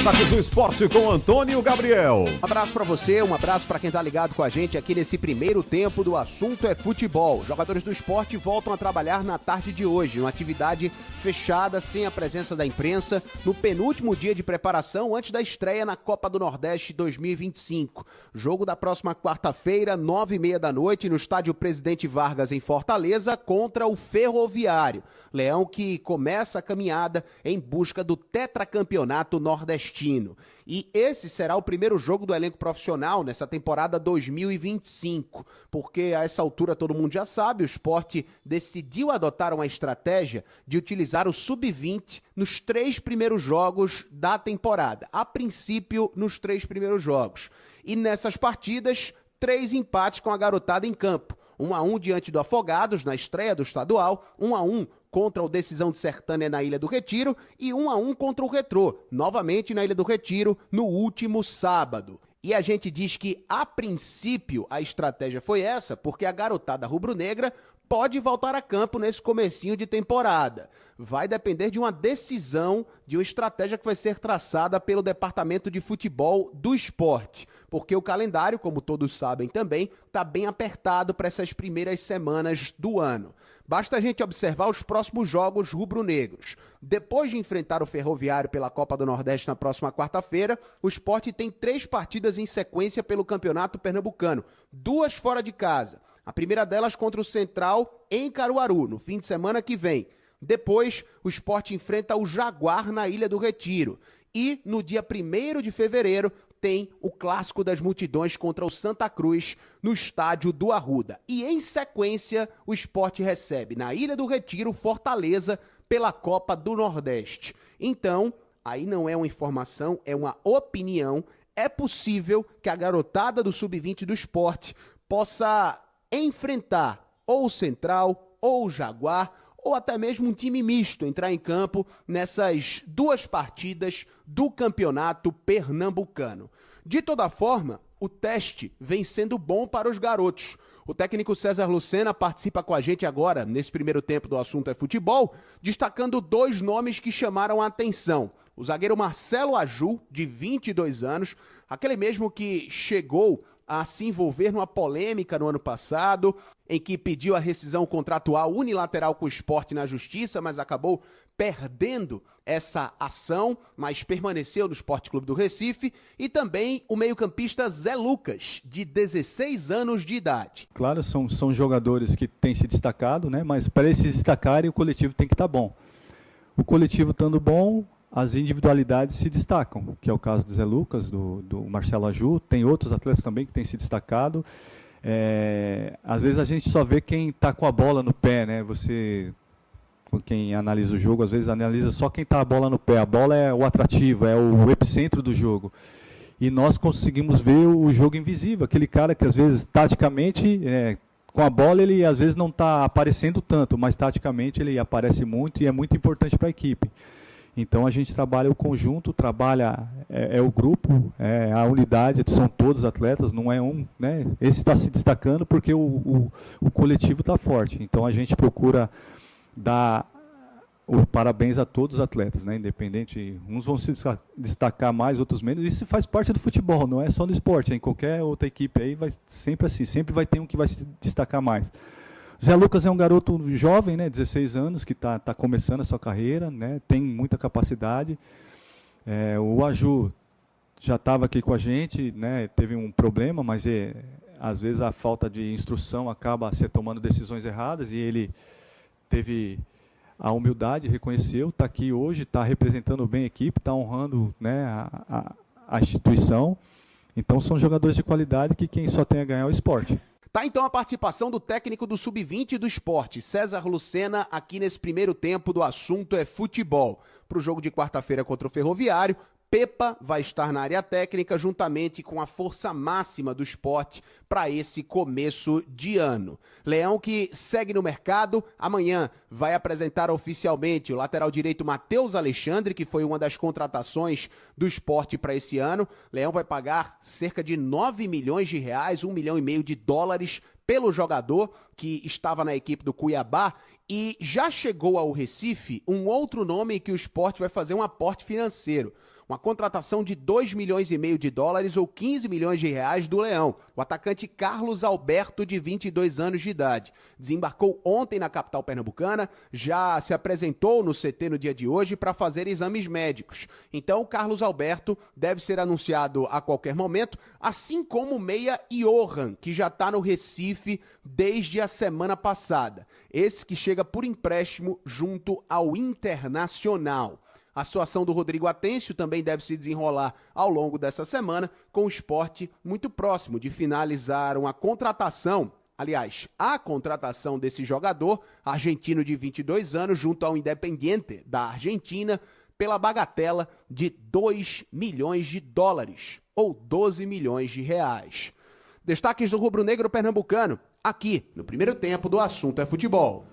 destaques do esporte com Antônio Gabriel. Um abraço pra você, um abraço pra quem tá ligado com a gente aqui nesse primeiro tempo do Assunto é Futebol. Jogadores do esporte voltam a trabalhar na tarde de hoje, uma atividade fechada, sem a presença da imprensa, no penúltimo dia de preparação antes da estreia na Copa do Nordeste 2025. Jogo da próxima quarta-feira, 9h30 da noite, no estádio Presidente Vargas, em Fortaleza, contra o Ferroviário. Leão que começa a caminhada em busca do tetracampeonato nordestino. E esse será o primeiro jogo do elenco profissional nessa temporada 2025, porque a essa altura todo mundo já sabe, o Sport decidiu adotar uma estratégia de utilizar o Sub-20 nos 3 primeiros jogos da temporada, a princípio nos 3 primeiros jogos. E nessas partidas, 3 empates com a garotada em campo. 1-1 diante do Afogados na estreia do estadual, 1-1 contra o Decisão de Sertânia na Ilha do Retiro e 1-1 contra o Retrô, novamente na Ilha do Retiro, no último sábado. E a gente diz que, a princípio, a estratégia foi essa, porque a garotada rubro-negra pode voltar a campo nesse comecinho de temporada. Vai depender de uma decisão, de uma estratégia que vai ser traçada pelo Departamento de Futebol do Esporte, porque o calendário, como todos sabem também, está bem apertado para essas primeiras semanas do ano. Basta a gente observar os próximos jogos rubro-negros. Depois de enfrentar o Ferroviário pela Copa do Nordeste na próxima quarta-feira, o Sport tem 3 partidas em sequência pelo Campeonato Pernambucano, 2 fora de casa. A primeira delas contra o Central em Caruaru, no fim de semana que vem. Depois, o Sport enfrenta o Jaguar na Ilha do Retiro. E no dia 1º de fevereiro, tem o Clássico das Multidões contra o Santa Cruz no estádio do Arruda. E em sequência, o Sport recebe na Ilha do Retiro Fortaleza pela Copa do Nordeste. Então, aí não é uma informação, é uma opinião. É possível que a garotada do Sub-20 do Sport possa enfrentar ou o Central, ou o Jaguar, ou até mesmo um time misto entrar em campo nessas 2 partidas do Campeonato Pernambucano. De toda forma, o teste vem sendo bom para os garotos. O técnico César Lucena participa com a gente agora, nesse primeiro tempo do Assunto é Futebol, destacando 2 nomes que chamaram a atenção. O zagueiro Marcelo Aju, de 22 anos, aquele mesmo que chegou a se envolver numa polêmica no ano passado, em que pediu a rescisão contratual unilateral com o Sport na Justiça, mas acabou perdendo essa ação, mas permaneceu no Sport Clube do Recife, e também o meio-campista Zé Lucas, de 16 anos de idade. Claro, são jogadores que têm se destacado, né? Mas para eles se destacarem, o coletivo tem que estar bom. O coletivo estando bom, as individualidades se destacam, que é o caso do Zé Lucas, do Marcelo Aju, tem outros atletas também que têm se destacado. Às vezes a gente só vê quem está com a bola no pé, né? Quem analisa o jogo, às vezes analisa só quem está a bola no pé. A bola é o atrativo, é o epicentro do jogo. E nós conseguimos ver o jogo invisível, aquele cara que às vezes taticamente, com a bola ele às vezes não está aparecendo tanto, mas taticamente ele aparece muito e é muito importante para a equipe. Então a gente trabalha o conjunto, trabalha o grupo, a unidade, são todos atletas, não é um, né? Esse está se destacando porque o coletivo está forte. Então a gente procura dar o parabéns a todos os atletas, né? Independente, uns vão se destacar mais, outros menos. Isso faz parte do futebol, não é só do esporte. Em qualquer outra equipe aí vai sempre assim, sempre vai ter um que vai se destacar mais. Zé Lucas é um garoto jovem, né, 16 anos, que está começando a sua carreira, né, tem muita capacidade. O Aju já estava aqui com a gente, né, teve um problema, mas às vezes a falta de instrução acaba se tomando decisões erradas, e ele teve a humildade, reconheceu, está aqui hoje, está representando bem a equipe, está honrando, né, a instituição. Então são jogadores de qualidade que quem só tem a ganhar é o esporte. Tá então a participação do técnico do Sub-20 do Sport, César Lucena, aqui nesse primeiro tempo do Assunto é Futebol. Para o jogo de quarta-feira contra o Ferroviário, Pepa vai estar na área técnica juntamente com a força máxima do Sport para esse começo de ano. Leão que segue no mercado, amanhã vai apresentar oficialmente o lateral direito Matheus Alexandre, que foi uma das contratações do Sport para esse ano. Leão vai pagar cerca de 9 milhões de reais, 1,5 milhão de dólares pelo jogador que estava na equipe do Cuiabá. E já chegou ao Recife um outro nome que o Sport vai fazer um aporte financeiro. uma contratação de 2 milhões e meio de dólares ou 15 milhões de reais do Leão. O atacante Carlos Alberto, de 22 anos de idade, desembarcou ontem na capital pernambucana, já se apresentou no CT no dia de hoje para fazer exames médicos. Então, o Carlos Alberto deve ser anunciado a qualquer momento, assim como o meia Johan, que já está no Recife desde a semana passada. Esse que chega por empréstimo junto ao Internacional. A situação do Rodrigo Atencio também deve se desenrolar ao longo dessa semana, com o Sport muito próximo de finalizar uma contratação. Aliás, a contratação desse jogador argentino de 22 anos junto ao Independiente da Argentina pela bagatela de 2 milhões de dólares ou 12 milhões de reais. Destaques do rubro-negro pernambucano, aqui no primeiro tempo do Assunto é Futebol.